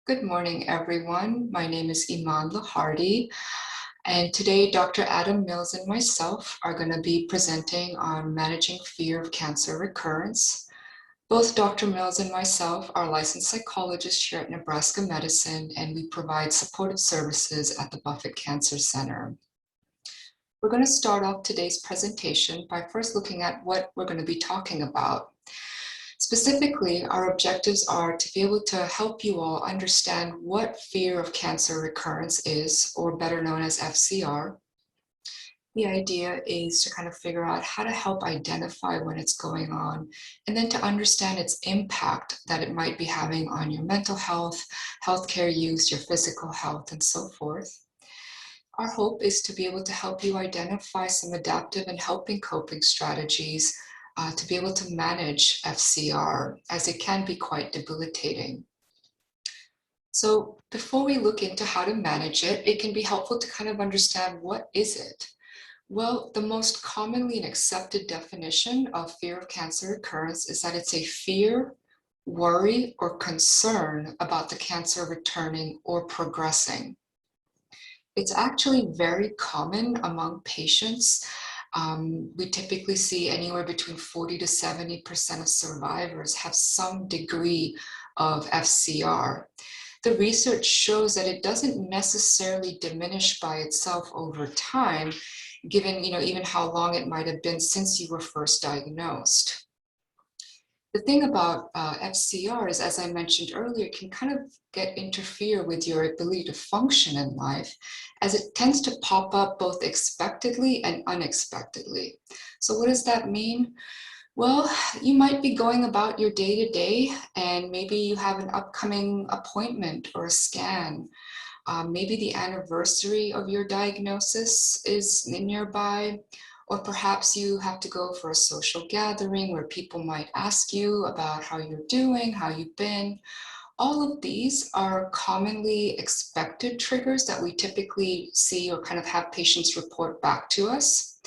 Good morning, everyone. My name is Emaan Lehardy, and today Dr. Adam Mills and myself are going to be presenting on managing fear of cancer recurrence. Both Dr. Mills and myself are licensed psychologists here at Nebraska Medicine, and we provide supportive services at the Buffett Cancer Center. We're going to start off today's presentation by first looking at what we're going to be talking about. Specifically, our objectives are to be able to help you all understand what fear of cancer recurrence is, or better known as FCR. The idea is to kind of figure out how to help identify when it's going on, and then to understand its impact that it might be having on your mental health, healthcare use, your physical health, and so forth. Our hope is to be able to help you identify some adaptive and helping coping strategies to be able to manage FCR, as it can be quite debilitating. So before we look into how to manage it, it can be helpful to kind of understand, what is it? Well, the most commonly and accepted definition of fear of cancer recurrence is that it's a fear, worry, or concern about the cancer returning or progressing. It's actually very common among patients. We typically see anywhere between 40 to 70% of survivors have some degree of FCR. The research shows that it doesn't necessarily diminish by itself over time, given even how long it might have been since you were first diagnosed. The thing about FCR is, as I mentioned earlier, it can kind of interfere with your ability to function in life, as it tends to pop up both expectedly and unexpectedly. So what does that mean? Well, you might be going about your day-to-day, and maybe you have an upcoming appointment or a scan. Maybe the anniversary of your diagnosis is nearby, or perhaps you have to go for a social gathering where people might ask you about how you're doing, how you've been. All of these are commonly expected triggers that we typically see or kind of have patients report back to us.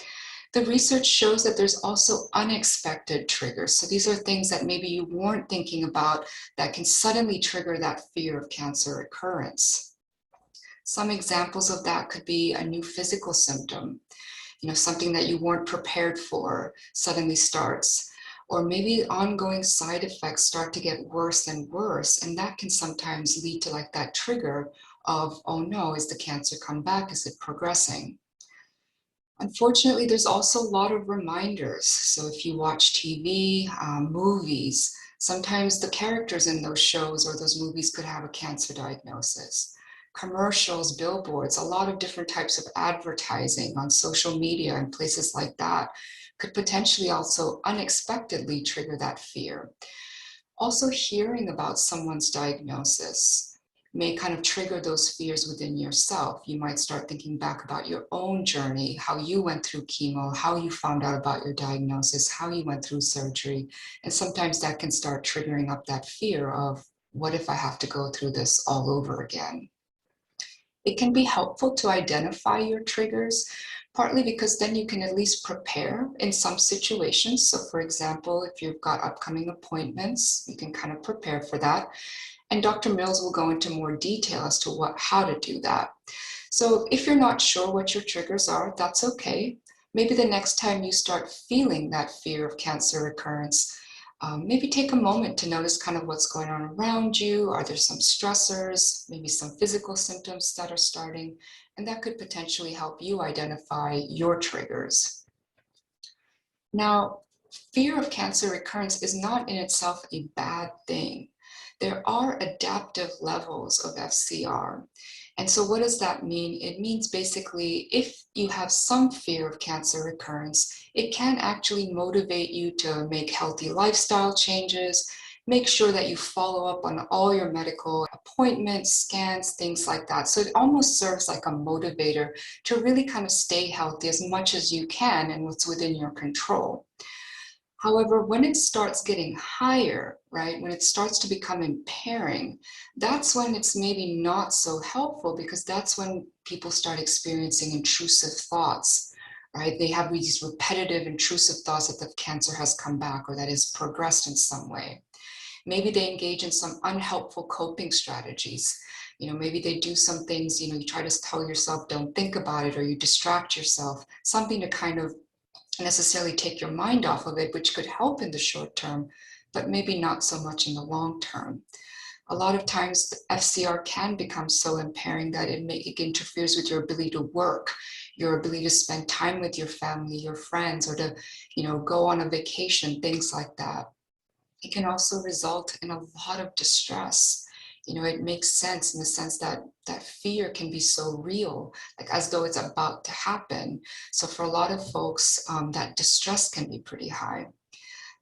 The research shows that there's also unexpected triggers. So these are things that maybe you weren't thinking about that can suddenly trigger that fear of cancer recurrence. Some examples of that could be a new physical symptom, something that you weren't prepared for suddenly starts, or maybe ongoing side effects start to get worse and worse, and that can sometimes lead to like that trigger of, oh no, is the cancer come back? Is it progressing? Unfortunately, there's also a lot of reminders. So if you watch TV, movies, sometimes the characters in those shows or those movies could have a cancer diagnosis. Commercials, billboards, a lot of different types of advertising on social media and places like that could potentially also unexpectedly trigger that fear. Also, hearing about someone's diagnosis may kind of trigger those fears within yourself. You might start thinking back about your own journey, how you went through chemo, how you found out about your diagnosis, how you went through surgery. And sometimes that can start triggering up that fear of, what if I have to go through this all over again? It can be helpful to identify your triggers, partly because then you can at least prepare in some situations. So for example, if you've got upcoming appointments, you can kind of prepare for that. And Dr. Mills will go into more detail as to how to do that. So if you're not sure what your triggers are, that's okay. Maybe the next time you start feeling that fear of cancer recurrence, maybe take a moment to notice kind of what's going on around you. Are there some stressors, maybe some physical symptoms that are starting? And that could potentially help you identify your triggers. Now, fear of cancer recurrence is not in itself a bad thing. There are adaptive levels of FCR. And so what does that mean? It means basically, if you have some fear of cancer recurrence, it can actually motivate you to make healthy lifestyle changes, make sure that you follow up on all your medical appointments, scans, things like that. So it almost serves like a motivator to really kind of stay healthy as much as you can and what's within your control. However, when it starts getting higher, right, when it starts to become impairing, that's when it's maybe not so helpful, because that's when people start experiencing intrusive thoughts, right? They have these repetitive intrusive thoughts that the cancer has come back or that is progressed in some way. Maybe they engage in some unhelpful coping strategies. Maybe they do some things, you try to tell yourself, don't think about it, or you distract yourself, something to kind of necessarily take your mind off of it, which could help in the short term, but maybe not so much in the long term. A lot of times the FCR can become so impairing that it interferes with your ability to work, your ability to spend time with your family, your friends, or to, go on a vacation, things like that. It can also result in a lot of distress. It makes sense in the sense that that fear can be so real, like as though it's about to happen. So for a lot of folks, that distress can be pretty high.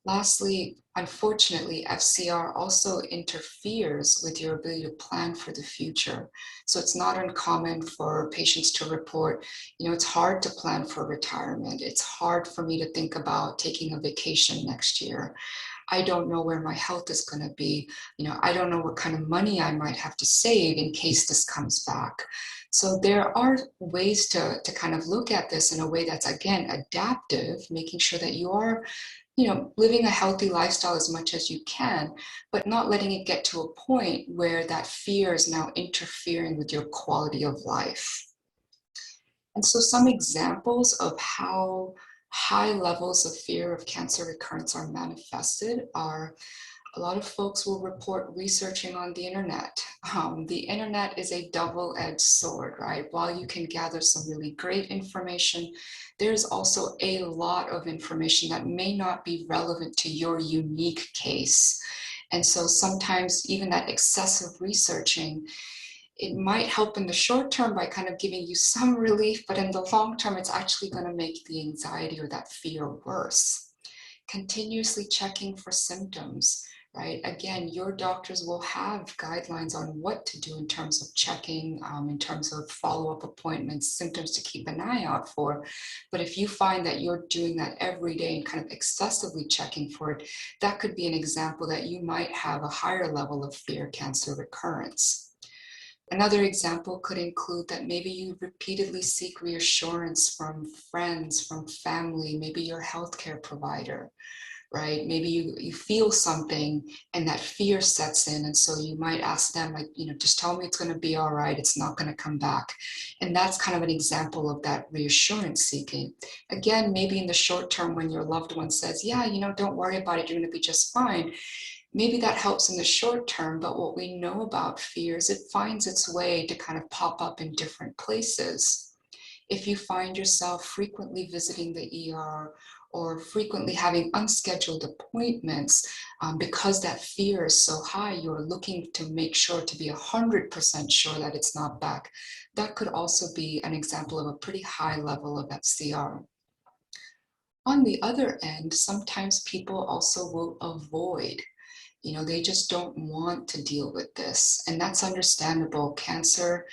Lastly, unfortunately, FCR also interferes with your ability to plan for the future. So it's not uncommon for patients to report, it's hard to plan for retirement. It's hard for me to think about taking a vacation next year. I don't know where my health is going to be. I don't know what kind of money I might have to save in case this comes back. So there are ways to kind of look at this in a way that's, again, adaptive, making sure that you are living a healthy lifestyle as much as you can, but not letting it get to a point where that fear is now interfering with your quality of life. And so some examples of how high levels of fear of cancer recurrence are manifested are a lot of folks will report researching on the internet. The internet is a double-edged sword, right? While you can gather some really great information, there's also a lot of information that may not be relevant to your unique case. And so sometimes even that excessive researching, it might help in the short term by kind of giving you some relief, but in the long term, it's actually going to make the anxiety or that fear worse. Continuously checking for symptoms, right? Again, your doctors will have guidelines on what to do in terms of checking, in terms of follow-up appointments, symptoms to keep an eye out for. But if you find that you're doing that every day and kind of excessively checking for it, that could be an example that you might have a higher level of fear cancer recurrence. Another example could include that maybe you repeatedly seek reassurance from friends, from family, maybe your healthcare provider, right? Maybe you feel something and that fear sets in. And so you might ask them, like, just tell me it's going to be all right. It's not going to come back. And that's kind of an example of that reassurance seeking. Again, maybe in the short term when your loved one says, yeah, don't worry about it. You're going to be just fine. Maybe that helps in the short term, but what we know about fear is it finds its way to kind of pop up in different places. If you find yourself frequently visiting the ER or frequently having unscheduled appointments, because that fear is so high, you're looking to make sure to be 100% sure that it's not back. That could also be an example of a pretty high level of FCR. On the other end, sometimes people also will avoid. They just don't want to deal with this. And that's understandable. Cancer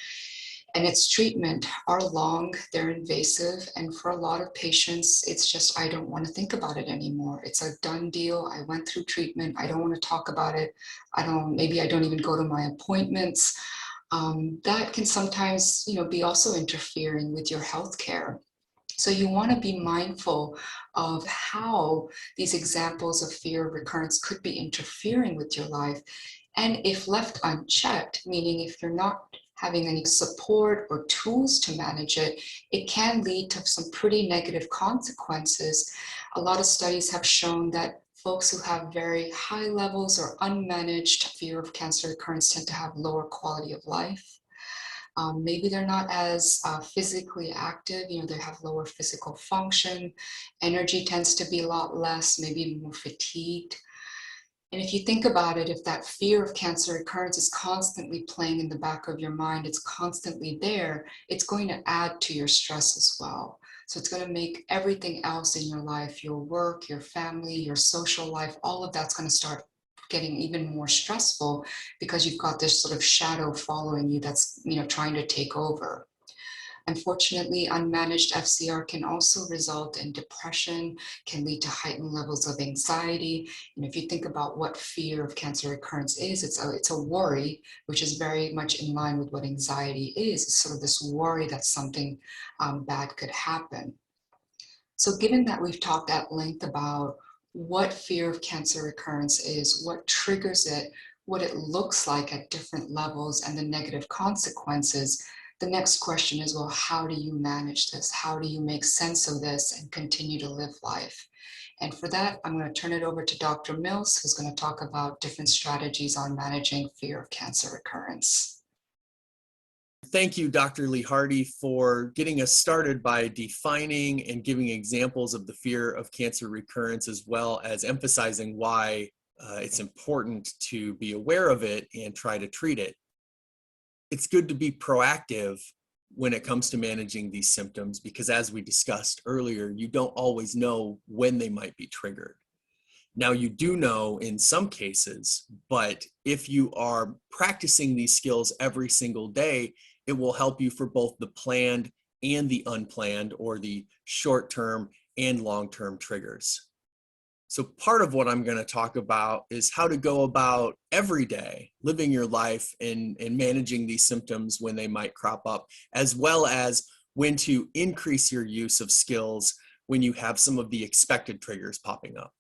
and its treatment are long, they're invasive. And for a lot of patients, it's just, I don't want to think about it anymore. It's a done deal. I went through treatment. I don't want to talk about it. Maybe I don't even go to my appointments. That can sometimes, be also interfering with your health care. So you want to be mindful of how these examples of fear of recurrence could be interfering with your life. And if left unchecked, meaning if you're not having any support or tools to manage it, it can lead to some pretty negative consequences. A lot of studies have shown that folks who have very high levels or unmanaged fear of cancer recurrence tend to have lower quality of life. Maybe they're not as physically active, they have lower physical function. Energy tends to be a lot less, maybe more fatigued. And if you think about it, if that fear of cancer recurrence is constantly playing in the back of your mind, it's constantly there, it's going to add to your stress as well. So it's going to make everything else in your life, your work, your family, your social life, all of that's going to start getting even more stressful because you've got this sort of shadow following you that's, trying to take over. Unfortunately, unmanaged FCR can also result in depression, can lead to heightened levels of anxiety. And if you think about what fear of cancer recurrence is, it's a worry, which is very much in line with what anxiety is. It's sort of this worry that something bad could happen. So given that we've talked at length about what fear of cancer recurrence is, what triggers it, what it looks like at different levels, and the negative consequences, the next question is, well, how do you manage this? How do you make sense of this and continue to live life? And for that, I'm going to turn it over to Dr. Mills, who's going to talk about different strategies on managing fear of cancer recurrence. Thank you, Dr. Lehardy, for getting us started by defining and giving examples of the fear of cancer recurrence, as well as emphasizing why it's important to be aware of it and try to treat it. It's good to be proactive when it comes to managing these symptoms because, as we discussed earlier, you don't always know when they might be triggered. Now, you do know in some cases, but if you are practicing these skills every single day, it will help you for both the planned and the unplanned, or the short-term and long-term triggers. So part of what I'm going to talk about is how to go about every day living your life and managing these symptoms when they might crop up, as well as when to increase your use of skills when you have some of the expected triggers popping up.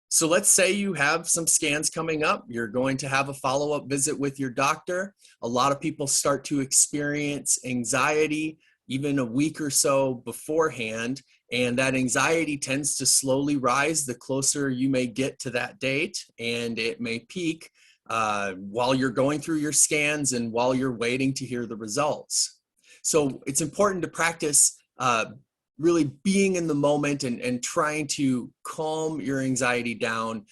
So let's say you have some scans coming up. You're going to have a follow-up visit with your doctor. A lot of people start to experience anxiety even a week or so beforehand, and that anxiety tends to slowly rise the closer you may get to that date, and it may peak while you're going through your scans and while you're waiting to hear the results. So it's important to practice really being in the moment and trying to calm your anxiety down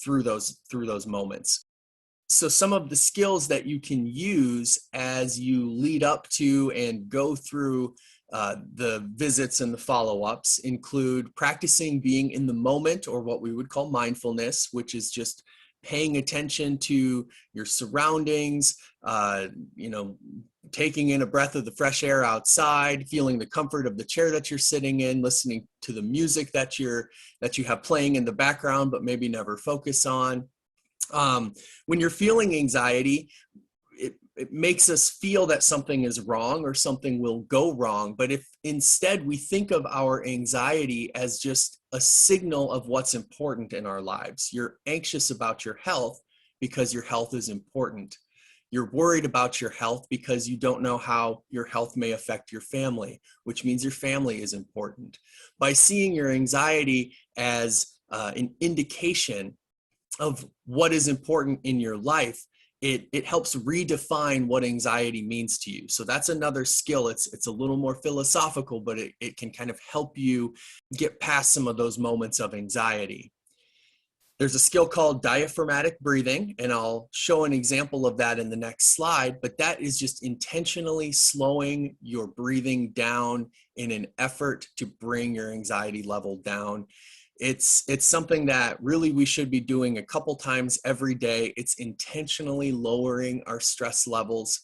through those moments. So some of the skills that you can use as you lead up to and go through the visits and the follow-ups include practicing being in the moment, or what we would call mindfulness, which is just paying attention to your surroundings, taking in a breath of the fresh air outside, feeling the comfort of the chair that you're sitting in, listening to the music that you have playing in the background but maybe never focus on. When you're feeling anxiety, it makes us feel that something is wrong or something will go wrong. But if instead we think of our anxiety as just a signal of what's important in our lives, you're anxious about your health because your health is important. You're worried about your health because you don't know how your health may affect your family, which means your family is important. By seeing your anxiety as an indication of what is important in your life, it helps redefine what anxiety means to you. So that's another skill. It's a little more philosophical, but it can kind of help you get past some of those moments of anxiety. There's a skill called diaphragmatic breathing, and I'll show an example of that in the next slide, but that is just intentionally slowing your breathing down in an effort to bring your anxiety level down. It's something that really we should be doing a couple times every day. It's intentionally lowering our stress levels.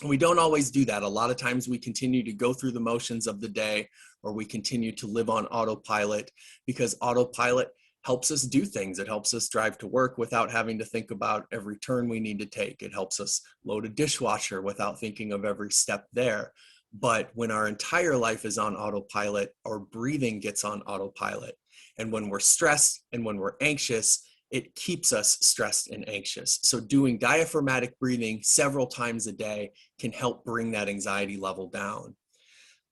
We don't always do that. A lot of times we continue to go through the motions of the day, or we continue to live on autopilot, because autopilot helps us do things. It helps us drive to work without having to think about every turn we need to take. It helps us load a dishwasher without thinking of every step there. But when our entire life is on autopilot, our breathing gets on autopilot. And when we're stressed and when we're anxious, it keeps us stressed and anxious. So doing diaphragmatic breathing several times a day can help bring that anxiety level down.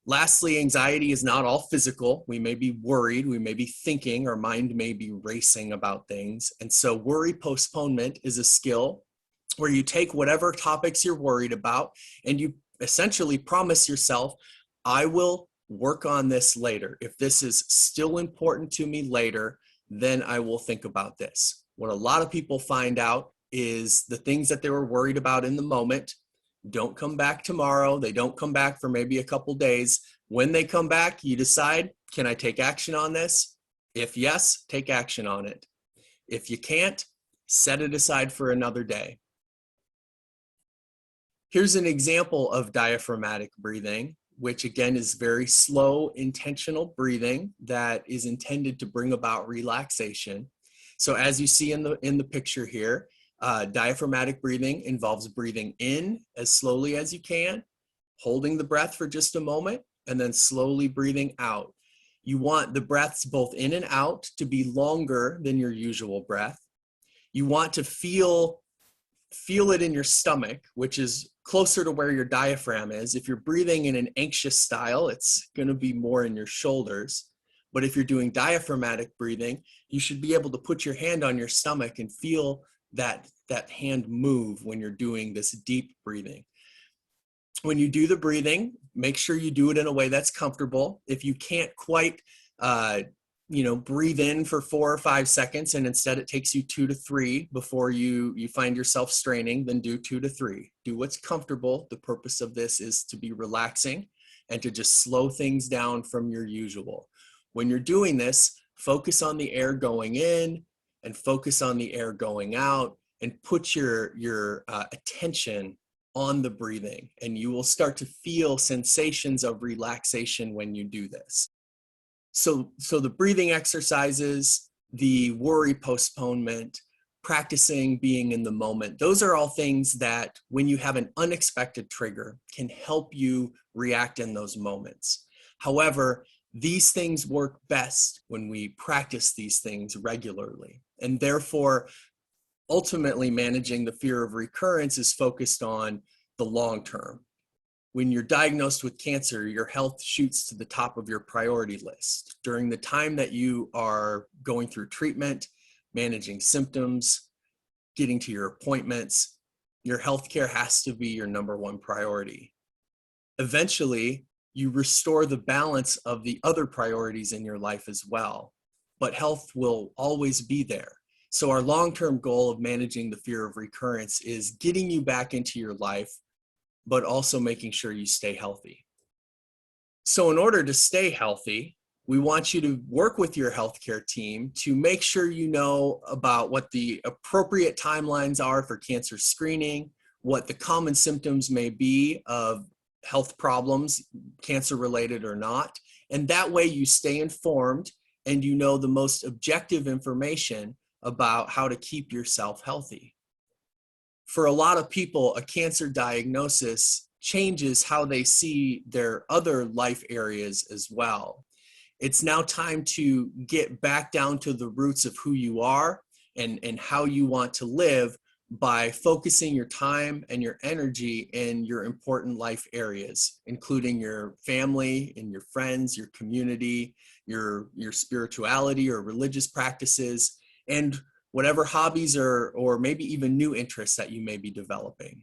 Lastly, anxiety is not all physical. We may be worried, we may be thinking, our mind may be racing about things. And so worry postponement is a skill where you take whatever topics you're worried about and you essentially promise yourself, I will work on this later. If this is still important to me later, then I will think about this. What a lot of people find out is the things that they were worried about in the moment don't come back tomorrow. They don't come back for maybe a couple days. When they come back, you decide, can I take action on this? If yes, take action on it. If you can't, set it aside for another day. Here's an example of diaphragmatic breathing, which again is very slow, intentional breathing that is intended to bring about relaxation. So as you see in the picture here, diaphragmatic breathing involves breathing in as slowly as you can, holding the breath for just a moment, and then slowly breathing out. You want the breaths both in and out to be longer than your usual breath. You want to feel it in your stomach, which is closer to where your diaphragm is. If you're breathing in an anxious style, it's going to be more in your shoulders. But if you're doing diaphragmatic breathing, you should be able to put your hand on your stomach and feel that hand move when you're doing this deep breathing. When you do the breathing, make sure you do it in a way that's comfortable. If you can't quite breathe in for 4 or 5 seconds and instead it takes you 2 to 3 before you find yourself straining, then do 2 to 3. Do what's comfortable. The purpose of this is to be relaxing and to just slow things down from your usual. When you're doing this, focus on the air going in and focus on the air going out, and put your attention on the breathing, and you will start to feel sensations of relaxation when you do this. So the breathing exercises, the worry postponement, practicing being in the moment, those are all things that when you have an unexpected trigger can help you react in those moments. However, these things work best when we practice these things regularly, and therefore ultimately managing the fear of recurrence is focused on the long term. When you're diagnosed with cancer, your health shoots to the top of your priority list. During the time that you are going through treatment, managing symptoms, getting to your appointments, your healthcare has to be your number one priority. Eventually, you restore the balance of the other priorities in your life as well, but health will always be there. So our long-term goal of managing the fear of recurrence is getting you back into your life, but also making sure you stay healthy. So in order to stay healthy, we want you to work with your healthcare team to make sure you know about what the appropriate timelines are for cancer screening, what the common symptoms may be of health problems, cancer related or not. And that way you stay informed and you know the most objective information about how to keep yourself healthy. For a lot of people, a cancer diagnosis changes how they see their other life areas as well. It's now time to get back down to the roots of who you are and how you want to live by focusing your time and your energy in your important life areas, including your family and your friends, your community, your spirituality or religious practices, and whatever hobbies or maybe even new interests that you may be developing.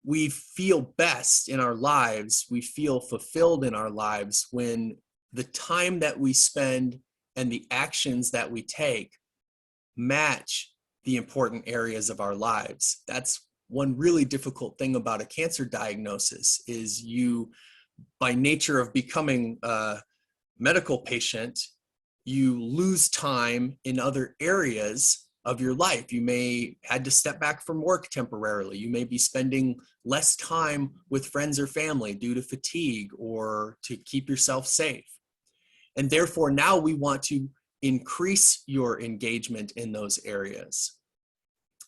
We feel best in our lives, we feel fulfilled in our lives when the time that we spend and the actions that we take match the important areas of our lives. That's one really difficult thing about a cancer diagnosis is you, by nature of becoming a medical patient, you lose time in other areas of your life. You may had to step back from work temporarily. You may be spending less time with friends or family due to fatigue or to keep yourself safe. And therefore now we want to increase your engagement in those areas.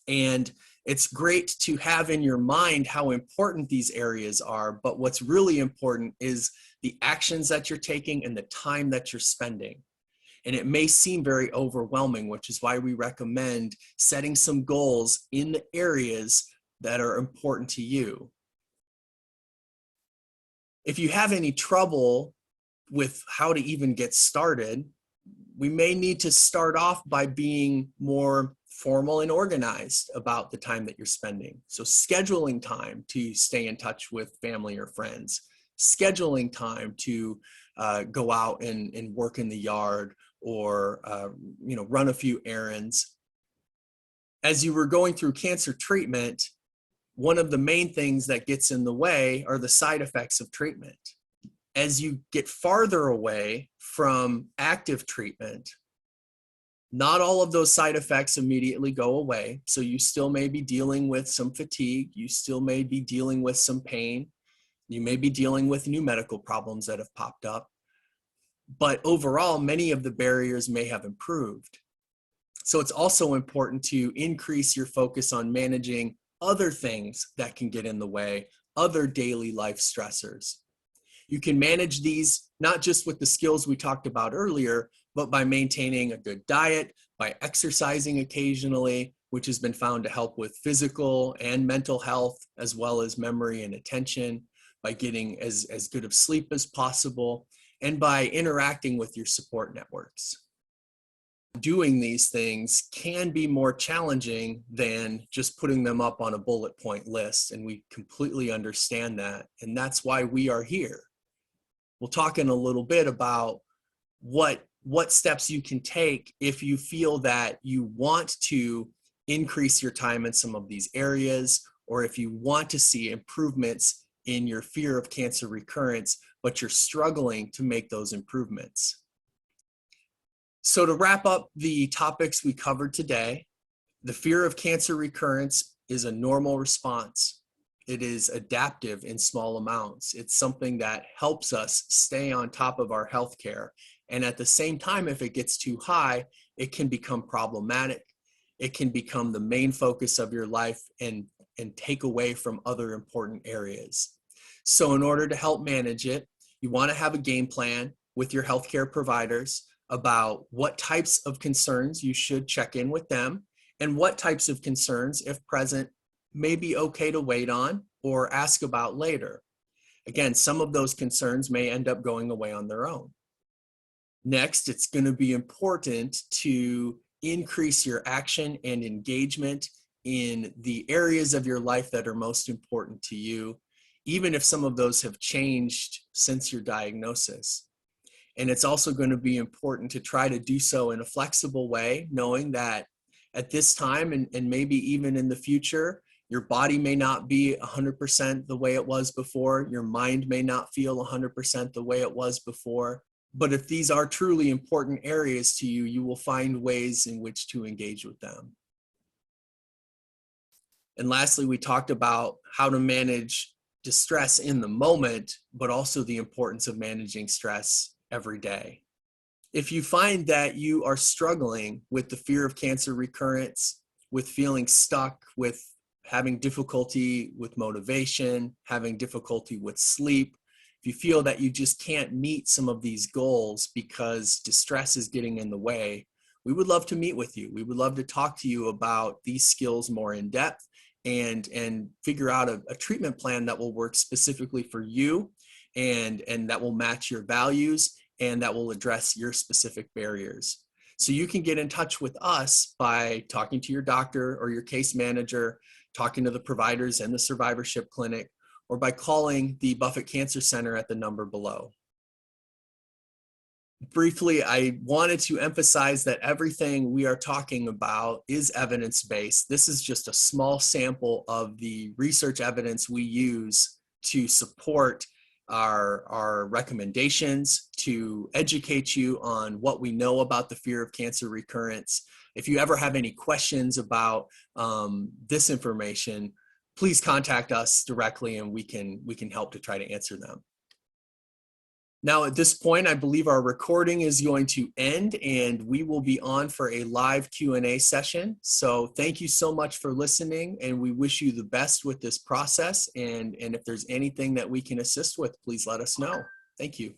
And it's great to have in your mind how important these areas are, but what's really important is the actions that you're taking and the time that you're spending. And it may seem very overwhelming, which is why we recommend setting some goals in the areas that are important to you. If you have any trouble with how to even get started, we may need to start off by being more formal and organized about the time that you're spending. So scheduling time to stay in touch with family or friends, scheduling time to go out and work in the yard or run a few errands. As you were going through cancer treatment, one of the main things that gets in the way are the side effects of treatment. As you get farther away from active treatment, not all of those side effects immediately go away. So you still may be dealing with some fatigue. You still may be dealing with some pain. You may be dealing with new medical problems that have popped up. But overall, many of the barriers may have improved. So it's also important to increase your focus on managing other things that can get in the way, other daily life stressors. You can manage these not just with the skills we talked about earlier, but by maintaining a good diet, by exercising occasionally, which has been found to help with physical and mental health, as well as memory and attention, by getting as good of sleep as possible, and by interacting with your support networks. Doing these things can be more challenging than just putting them up on a bullet point list, and we completely understand that, and that's why we are here. We'll talk in a little bit about what steps you can take if you feel that you want to increase your time in some of these areas, or if you want to see improvements in your fear of cancer recurrence, but you're struggling to make those improvements. So to wrap up the topics we covered today, the fear of cancer recurrence is a normal response. It is adaptive in small amounts. It's something that helps us stay on top of our healthcare. And at the same time, if it gets too high, it can become problematic. It can become the main focus of your life and take away from other important areas. So in order to help manage it, you want to have a game plan with your healthcare providers about what types of concerns you should check in with them, and what types of concerns, if present, may be okay to wait on or ask about later. Again, some of those concerns may end up going away on their own. Next, it's going to be important to increase your action and engagement in the areas of your life that are most important to you, even if some of those have changed since your diagnosis. And it's also going to be important to try to do so in a flexible way, knowing that at this time and maybe even in the future, your body may not be 100% the way it was before. Your mind may not feel 100% the way it was before. But if these are truly important areas to you, you will find ways in which to engage with them. And lastly, we talked about how to manage distress in the moment, but also the importance of managing stress every day. If you find that you are struggling with the fear of cancer recurrence, with feeling stuck, with having difficulty with motivation, having difficulty with sleep, if you feel that you just can't meet some of these goals because distress is getting in the way, we would love to meet with you. We would love to talk to you about these skills more in depth and figure out a treatment plan that will work specifically for you and that will match your values and that will address your specific barriers. So you can get in touch with us by talking to your doctor or your case manager, talking to the providers and the survivorship clinic, or by calling the Buffett Cancer Center at the number below. Briefly, I wanted to emphasize that everything we are talking about is evidence-based. This is just a small sample of the research evidence we use to support our recommendations, to educate you on what we know about the fear of cancer recurrence. If you ever have any questions about this information, please contact us directly and we can help to try to answer them. Now at this point, I believe our recording is going to end and we will be on for a live Q&A session. So thank you so much for listening and we wish you the best with this process. And if there's anything that we can assist with, please let us know. Thank you.